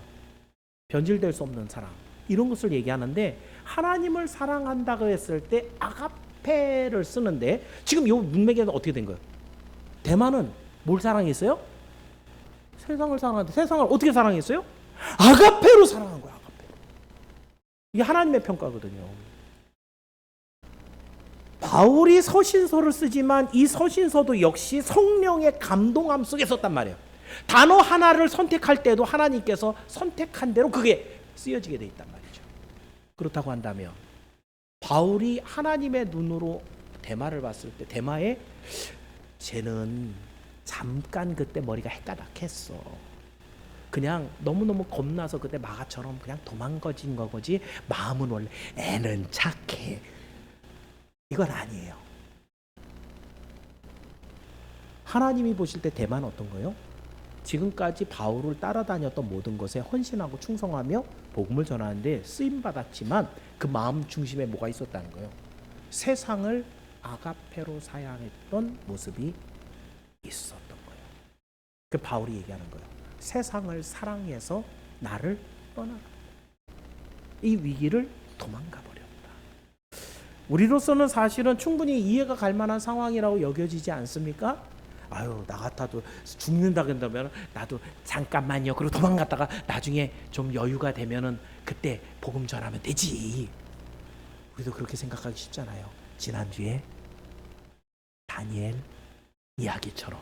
변질될 수 없는 사랑, 이런 것을 얘기하는데, 하나님을 사랑한다고 했을 때 아가페를 쓰는데, 지금 이 문맥에는 어떻게 된 거예요? 대만은 뭘 사랑했어요? 세상을 사랑하는데, 세상을 어떻게 사랑했어요? 아가페로 사랑한 거야. 아가페로. 이게 하나님의 평가거든요. 바울이 서신서를 쓰지만 이 서신서도 역시 성령의 감동함 속에 썼단 말이에요. 단어 하나를 선택할 때도 하나님께서 선택한 대로 그게 쓰여지게 돼 있단 말이죠. 그렇다고 한다면 바울이 하나님의 눈으로 데마를 봤을 때, 데마에 쟤는 잠깐 그때 머리가 헷가닥했어, 그냥 너무너무 겁나서 그때 마가처럼 그냥 도망거진 거지, 마음은 원래 애는 착해, 이건 아니에요. 하나님이 보실 때 데마는 어떤 거예요? 지금까지 바울을 따라다녔던 모든 것에 헌신하고 충성하며 복음을 전하는데 쓰임받았지만 그 마음 중심에 뭐가 있었다는 거예요? 세상을 아가페로 사양했던 모습이 있었던 거예요. 그 바울이 얘기하는 거예요. 세상을 사랑해서 나를 떠나라. 이 위기를 도망가 버렸다. 우리로서는 사실은 충분히 이해가 갈 만한 상황이라고 여겨지지 않습니까? 아유, 나 같아도 죽는다 그런다면 나도 잠깐만요, 그리고 도망갔다가 나중에 좀 여유가 되면은 그때 복음 전하면 되지. 우리도 그렇게 생각하기 쉽잖아요. 지난주에 다니엘 이야기처럼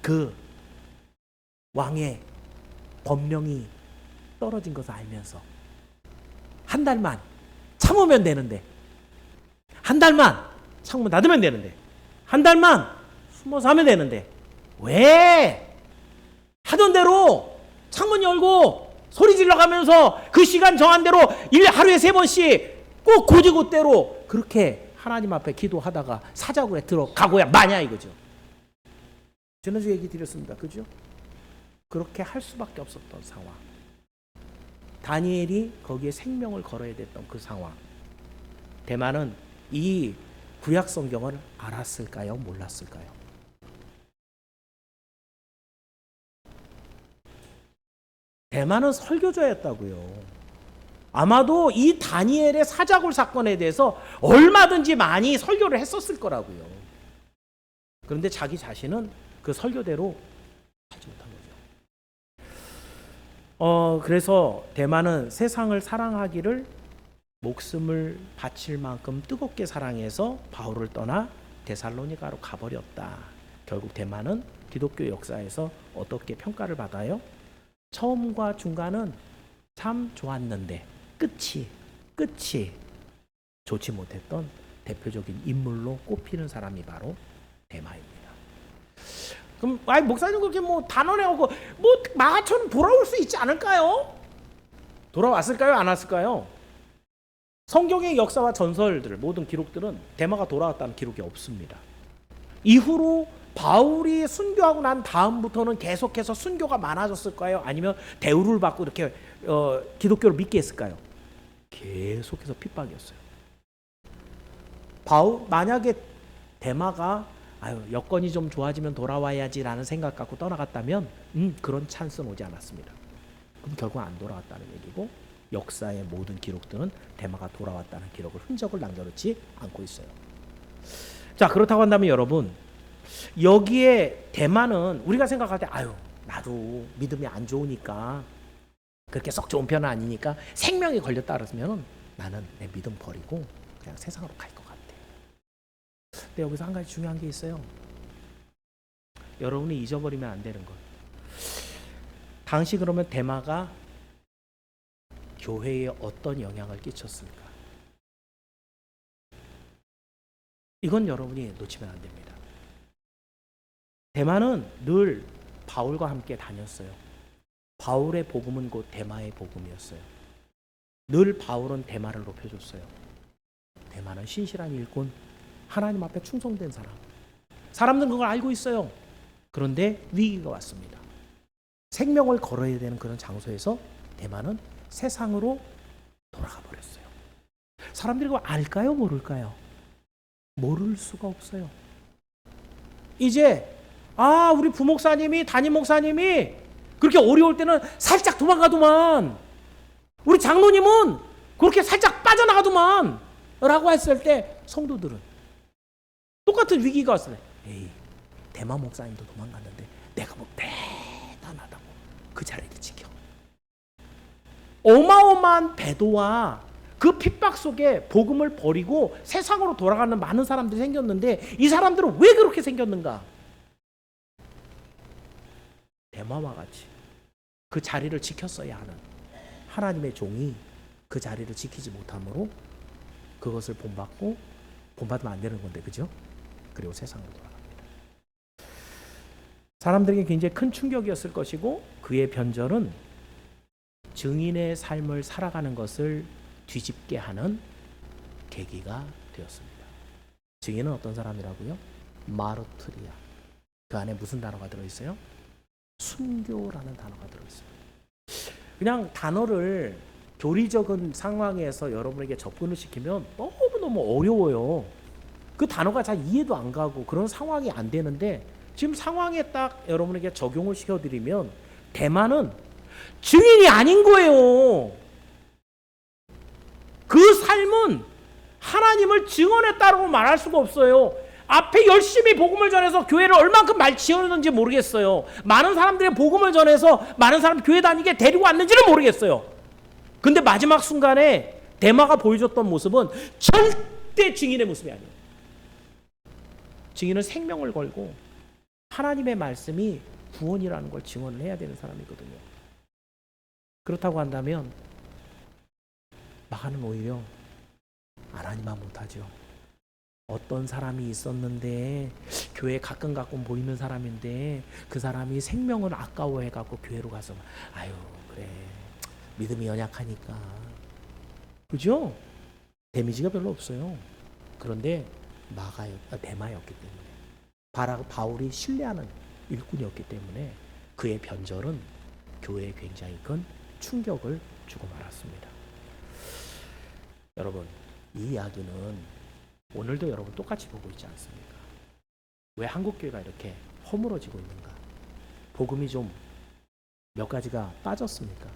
그 왕의 법령이 떨어진 것을 알면서 한 달만 참으면 되는데, 한 달만 창문 닫으면 되는데, 한 달만 숨어서 하면 되는데, 왜 하던 대로 창문 열고 소리 질러가면서 그 시간 정한 대로 하루에 3번씩 꼭 고지고대로 그렇게 하나님 앞에 기도하다가 사자굴에 들어가고야 마냐 이거죠. 지난주 얘기 드렸습니다. 그죠? 그렇게 할 수밖에 없었던 상황, 다니엘이 거기에 생명을 걸어야 됐던 그 상황, 대만은 이 구약 성경을 알았을까요? 몰랐을까요? 대만은 설교자였다고요. 아마도 이 다니엘의 사자굴 사건에 대해서 얼마든지 많이 설교를 했었을 거라고요. 그런데 자기 자신은 그 설교대로 하지 못한 거죠. 그래서 대만은 세상을 사랑하기를 목숨을 바칠 만큼 뜨겁게 사랑해서 바울을 떠나 데살로니가로 가버렸다. 결국 대만은 기독교 역사에서 어떻게 평가를 받아요? 처음과 중간은 참 좋았는데 끝이 좋지 못했던 대표적인 인물로 꼽히는 사람이 바로 데마입니다. 그럼 목사님 그렇게 단언해오고 마가처럼 돌아올 수 있지 않을까요? 돌아왔을까요? 안 왔을까요? 성경의 역사와 전설들, 모든 기록들은 데마가 돌아왔다는 기록이 없습니다. 이후로 바울이 순교하고 난 다음부터는 계속해서 순교가 많아졌을까요? 아니면 대우를 받고 이렇게 기독교를 믿게 했을까요? 계속해서 핍박이었어요. 만약에 데마가 여건이 좀 좋아지면 돌아와야지라는 생각 갖고 떠나갔다면 그런 찬스는 오지 않았습니다. 그럼 결국 안 돌아왔다는 얘기고, 역사의 모든 기록들은 데마가 돌아왔다는 기록을, 흔적을 남겨놓지 않고 있어요. 자, 그렇다고 한다면 여러분, 여기에 데마는 우리가 생각할 때 나도 믿음이 안 좋으니까, 그렇게 썩 좋은 편은 아니니까 생명이 걸렸다 그러면 나는 내 믿음 버리고 그냥 세상으로 갈 것 같아. 근데 여기서 한 가지 중요한 게 있어요. 여러분이 잊어버리면 안 되는 것. 당시 그러면 데마가 교회에 어떤 영향을 끼쳤을까? 이건 여러분이 놓치면 안 됩니다. 데마는 늘 바울과 함께 다녔어요. 바울의 복음은 곧 데마의 복음이었어요. 늘 바울은 데마를 높여줬어요. 데마는 신실한 일꾼, 하나님 앞에 충성된 사람, 사람들은 그걸 알고 있어요. 그런데 위기가 왔습니다. 생명을 걸어야 되는 그런 장소에서 대만은 세상으로 돌아가 버렸어요. 사람들이 그걸 알까요? 모를까요? 모를 수가 없어요. 이제 우리 부목사님이, 담임 목사님이 그렇게 어려울 때는 살짝 도망가더만, 우리 장로님은 그렇게 살짝 빠져나가더만 라고 했을 때 성도들은 똑같은 위기가 왔어요. 에이, 대만 목사님도 도망갔는데 내가 뭐 대단하다고 그 자리를 지켜. 어마어마한 배도와 그 핍박 속에 복음을 버리고 세상으로 돌아가는 많은 사람들이 생겼는데, 이 사람들은 왜 그렇게 생겼는가? 대마와 같이 그 자리를 지켰어야 하는 하나님의 종이 그 자리를 지키지 못함으로 그것을 본받으면 안 되는 건데, 그죠? 그리고 세상으로 돌아갑니다. 사람들에게 굉장히 큰 충격이었을 것이고, 그의 변절은 증인의 삶을 살아가는 것을 뒤집게 하는 계기가 되었습니다. 증인은 어떤 사람이라고요? 마르투리아. 그 안에 무슨 단어가 들어있어요? 순교라는 단어가 들어있어요. 그냥 단어를 교리적인 상황에서 여러분에게 접근을 시키면 너무너무 어려워요. 그 단어가 잘 이해도 안 가고 그런 상황이 안 되는데, 지금 상황에 딱 여러분에게 적용을 시켜드리면 대만은 증인이 아닌 거예요. 그 삶은 하나님을 증언했다고 말할 수가 없어요. 앞에 열심히 복음을 전해서 교회를 얼만큼 말 지었는지 모르겠어요. 많은 사람들이 복음을 전해서 많은 사람 교회 다니게 데리고 왔는지는 모르겠어요. 근데 마지막 순간에 대마가 보여줬던 모습은 절대 증인의 모습이 아니에요. 증인은 생명을 걸고 하나님의 말씀이 구원이라는 걸 증언을 해야 되는 사람이거든요. 그렇다고 한다면 마가는 오히려 안 하니만 못하죠. 어떤 사람이 있었는데, 교회 가끔 보이는 사람인데 그 사람이 생명을 아까워해갖고 교회로 가서 아유 그래 믿음이 연약하니까, 그죠? 데미지가 별로 없어요. 그런데 대마였기 때문에, 바울이 신뢰하는 일꾼이었기 때문에 그의 변절은 교회에 굉장히 큰 충격을 주고 말았습니다. 여러분, 이 이야기는 오늘도 여러분 똑같이 보고 있지 않습니까? 왜 한국교회가 이렇게 허물어지고 있는가? 복음이 좀 몇 가지가 빠졌습니까?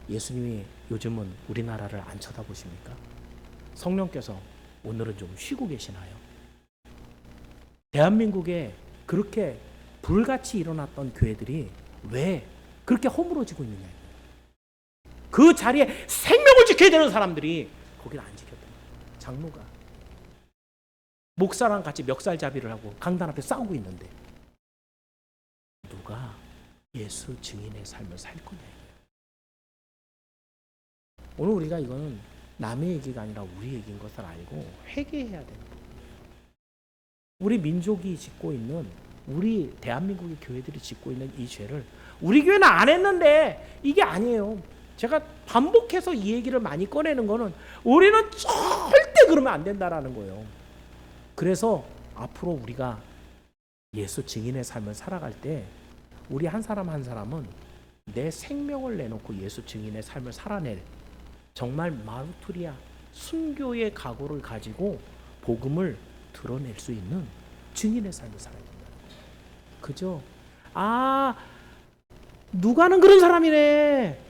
예수님이 요즘은 우리나라를 안 쳐다보십니까? 성령께서 오늘은 좀 쉬고 계시나요? 대한민국에 그렇게 불같이 일어났던 교회들이 왜 그렇게 허물어지고 있느냐? 그 자리에 생명을 지켜야 되는 사람들이 거기를 안 지켰던 거예요. 장로가 목사랑 같이 멱살잡이를 하고 강단 앞에 싸우고 있는데 누가 예수 증인의 삶을 살 거냐. 오늘 우리가 이거는 남의 얘기가 아니라 우리 얘기인 것을 알고 회개해야 되는 부분이에요. 우리 민족이 짓고 있는, 우리 대한민국의 교회들이 짓고 있는 이 죄를 우리 교회는 안 했는데 이게 아니에요. 제가 반복해서 이 얘기를 많이 꺼내는 거는 우리는 절대 그러면 안 된다라는 거예요. 그래서 앞으로 우리가 예수 증인의 삶을 살아갈 때 우리 한 사람 한 사람은 내 생명을 내놓고 예수 증인의 삶을 살아낼, 정말 마르투리아 순교의 각오를 가지고 복음을 드러낼 수 있는 증인의 삶을 살아야 된다. 그죠? 누가는 그런 사람이네.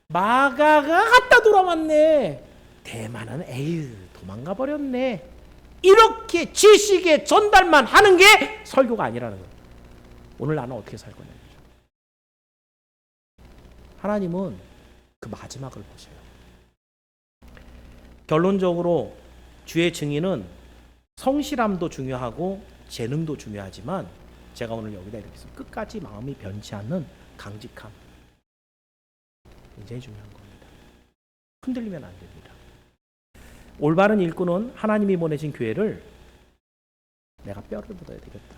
마가가 갔다 돌아왔네. 대만은 도망가 버렸네. 이렇게 지식의 전달만 하는 게 설교가 아니라는 거예요. 오늘 나는 어떻게 살 거냐. 하나님은 그 마지막을 보세요. 결론적으로 주의 증인은 성실함도 중요하고 재능도 중요하지만, 제가 오늘 여기다 이렇게 해서 끝까지 마음이 변치 않는 강직함, 굉장히 중요한 겁니다. 흔들리면 안 됩니다. 올바른 일꾼은 하나님이 보내신 교회를 내가 뼈를 묻어야 되겠다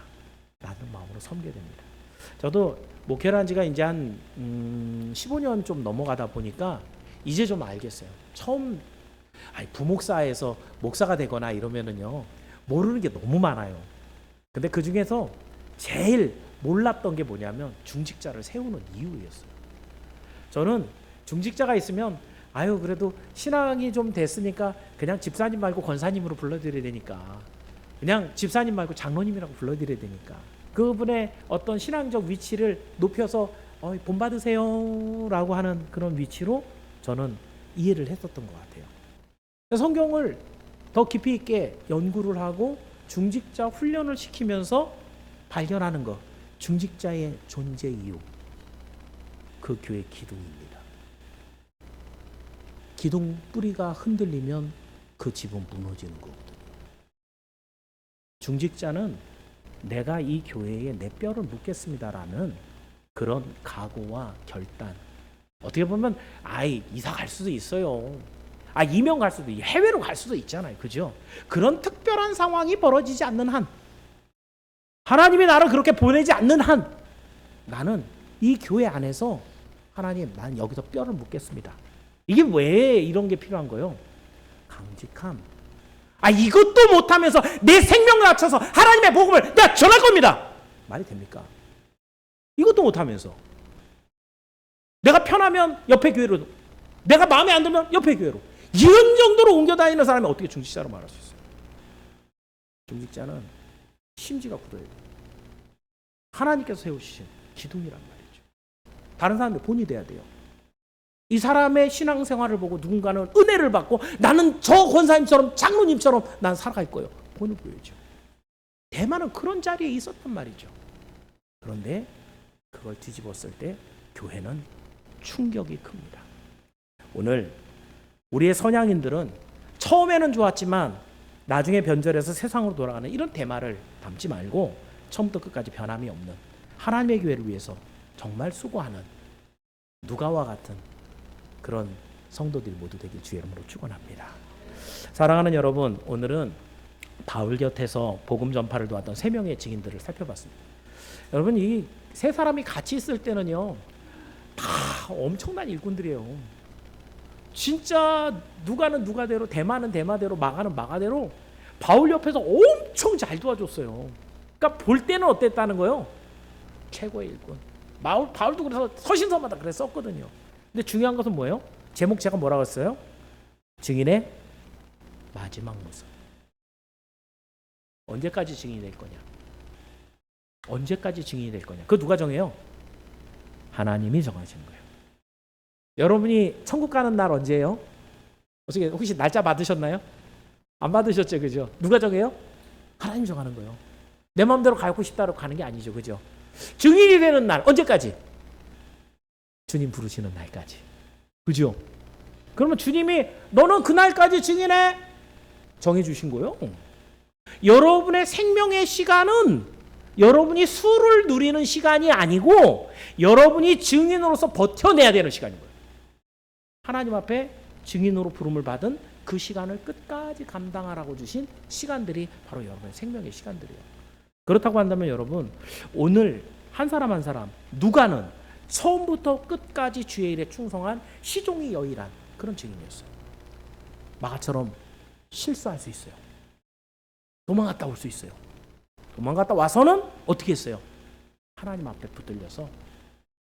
라는 마음으로 섬겨야 됩니다. 저도 목회를 한 지가 이제 한 15년 좀 넘어가다 보니까 이제 좀 알겠어요. 처음 부목사에서 목사가 되거나 이러면은요, 모르는 게 너무 많아요. 근데 그 중에서 제일 몰랐던 게 뭐냐면 중직자를 세우는 이유였어요. 저는 중직자가 있으면 아유 그래도 신앙이 좀 됐으니까 그냥 집사님 말고 권사님으로 불러드려야 되니까, 그냥 집사님 말고 장로님이라고 불러드려야 되니까 그분의 어떤 신앙적 위치를 높여서 본받으세요 라고 하는 그런 위치로 저는 이해를 했었던 것 같아요. 성경을 더 깊이 있게 연구를 하고 중직자 훈련을 시키면서 발견하는 것, 중직자의 존재 이유, 그 교회 기둥입니다. 기둥 뿌리가 흔들리면 그 집은 무너지는 거거든요. 중직자는 내가 이 교회에 내 뼈를 묻겠습니다라는 그런 각오와 결단. 어떻게 보면 이사 갈 수도 있어요. 이명 갈 수도 있고 해외로 갈 수도 있잖아요. 그죠? 그런 특별한 상황이 벌어지지 않는 한, 하나님이 나를 그렇게 보내지 않는 한, 나는 이 교회 안에서 하나님, 난 여기서 뼈를 묻겠습니다. 이게 왜 이런 게 필요한 거예요? 강직함. 이것도 못하면서 내 생명을 바쳐서 하나님의 복음을 내가 전할 겁니다. 말이 됩니까? 이것도 못하면서 내가 편하면 옆에 교회로, 내가 마음에 안 들면 옆에 교회로, 이런 정도로 옮겨 다니는 사람이 어떻게 중직자로 말할 수 있어요? 중직자는 심지가 굳어야 돼요. 하나님께서 세우신 기둥이란 말이죠. 다른 사람들 본이 돼야 돼요. 이 사람의 신앙생활을 보고 누군가는 은혜를 받고 나는 저 권사님처럼 장로님처럼 난 살아갈 거예요. 본을 보여줘. 대만은 그런 자리에 있었단 말이죠. 그런데 그걸 뒤집었을 때 교회는 충격이 큽니다. 오늘 우리의 선양인들은 처음에는 좋았지만 나중에 변절해서 세상으로 돌아가는 이런 대마를 담지 말고 처음부터 끝까지 변함이 없는 하나님의 교회를 위해서 정말 수고하는 누가와 같은 그런 성도들이 모두 되길 주의 이름으로 축원합니다. 사랑하는 여러분, 오늘은 바울 곁에서 복음 전파를 도왔던 세 명의 증인들을 살펴봤습니다. 여러분, 이 세 사람이 같이 있을 때는요, 다 엄청난 일꾼들이에요. 진짜 누가는 누가대로, 대마는 대마대로, 마가는 마가대로 바울 옆에서 엄청 잘 도와줬어요. 그러니까 볼 때는 어땠다는 거예요? 최고의 일꾼. 바울도 그래서 서신서마다 그래서 썼거든요. 근데 중요한 것은 뭐예요? 제목 제가 뭐라고 했어요? 증인의 마지막 모습. 언제까지 증인이 될 거냐? 언제까지 증인이 될 거냐? 그거 누가 정해요? 하나님이 정하시는 거예요. 여러분이 천국 가는 날 언제예요? 혹시 날짜 받으셨나요? 안 받으셨죠, 그죠? 누가 정해요? 하나님 정하는 거예요. 내 마음대로 가고 싶다고 가는 게 아니죠, 그죠? 증인이 되는 날 언제까지? 주님 부르시는 날까지, 그죠? 그러면 주님이 너는 그 날까지 증인해 정해 주신 거예요. 여러분의 생명의 시간은 여러분이 수를 누리는 시간이 아니고 여러분이 증인으로서 버텨내야 되는 시간인 거예요. 하나님 앞에 증인으로 부름을 받은 그 시간을 끝까지 감당하라고 주신 시간들이 바로 여러분의 생명의 시간들이에요. 그렇다고 한다면 여러분, 오늘 한 사람 한 사람 누가는 처음부터 끝까지 주의 일에 충성한 시종이 여일한 그런 증인이었어요. 마가처럼 실수할 수 있어요. 도망갔다 올 수 있어요. 도망갔다 와서는 어떻게 했어요? 하나님 앞에 붙들려서.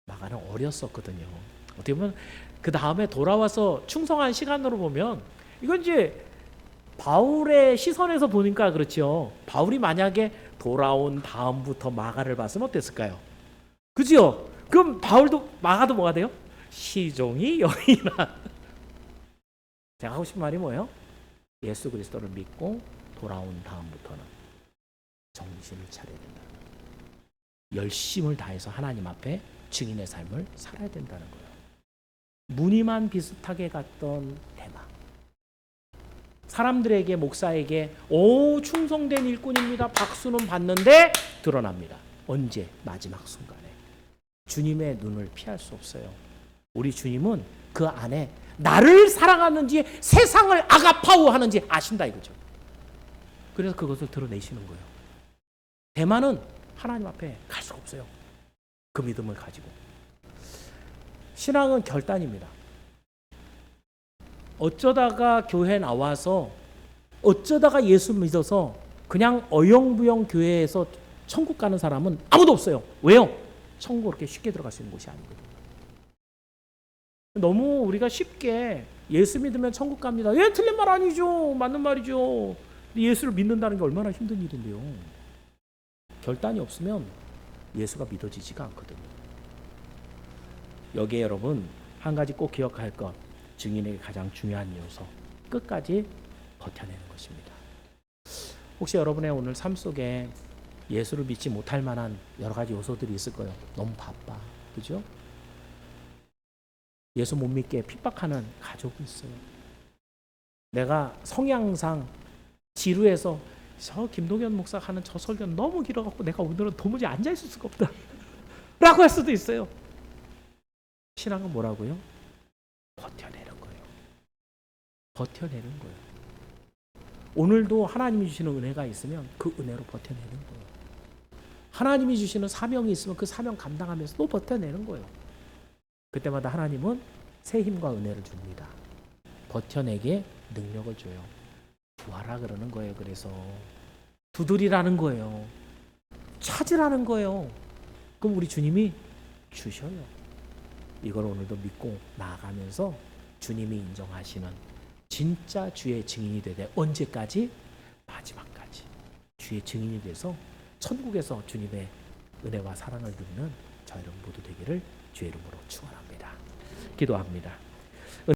마가는 어렸었거든요. 어떻게 보면 그 다음에 돌아와서 충성한 시간으로 보면 이건 이제 바울의 시선에서 보니까 그렇죠. 바울이 만약에 돌아온 다음부터 마가를 봤으면 어땠을까요? 그죠? 그럼 마가도 뭐가 돼요? 시종이 여인아. 제가 하고 싶은 말이 뭐예요? 예수 그리스도를 믿고 돌아온 다음부터는 정신을 차려야 된다는 거예요. 열심을 다해서 하나님 앞에 증인의 삶을 살아야 된다는 거예요. 무늬만 비슷하게 갔던 대마. 사람들에게, 목사에게 충성된 일꾼입니다. 박수는 받는데 드러납니다. 언제? 마지막 순간에. 주님의 눈을 피할 수 없어요. 우리 주님은 그 안에 나를 사랑하는지 세상을 아가파우하는지 아신다 이거죠. 그래서 그것을 드러내시는 거예요. 대만은 하나님 앞에 갈 수가 없어요. 그 믿음을 가지고. 신앙은 결단입니다. 어쩌다가 교회 나와서, 어쩌다가 예수 믿어서 그냥 어영부영 교회에서 천국 가는 사람은 아무도 없어요. 왜요? 천국 그렇게 쉽게 들어갈 수 있는 곳이 아니거든요. 너무 우리가 쉽게 예수 믿으면 천국 갑니다. 예, 틀린 말 아니죠. 맞는 말이죠. 예수를 믿는다는 게 얼마나 힘든 일인데요. 결단이 없으면 예수가 믿어지지가 않거든요. 여기에 여러분 한 가지 꼭 기억할 것, 증인에게 가장 중요한 요소, 끝까지 버텨내는 것입니다. 혹시 여러분의 오늘 삶 속에 예수를 믿지 못할 만한 여러 가지 요소들이 있을 거예요. 너무 바빠, 그죠? 예수 못 믿게 핍박하는 가족이 있어요. 내가 성향상 지루해서 저 김동현 목사가 하는 저 설교는 너무 길어갖고 내가 오늘은 도무지 앉아있을 수가 없다 라고 할 수도 있어요. 신앙은 뭐라고요? 버텨내는 거예요. 버텨내는 거예요. 오늘도 하나님이 주시는 은혜가 있으면 그 은혜로 버텨내는 거예요. 하나님이 주시는 사명이 있으면 그 사명 감당하면서 또 버텨내는 거예요. 그때마다 하나님은 새 힘과 은혜를 줍니다. 버텨내게 능력을 줘요. 구하라 그러는 거예요. 그래서 두드리라는 거예요. 찾으라는 거예요. 그럼 우리 주님이 주셔요. 이걸 오늘도 믿고 나아가면서 주님이 인정하시는 진짜 주의 증인이 되되 언제까지? 마지막까지 주의 증인이 돼서 천국에서 주님의 은혜와 사랑을 누리는 저 여러분 모두 되기를 주의 이름으로 축원합니다. 기도합니다.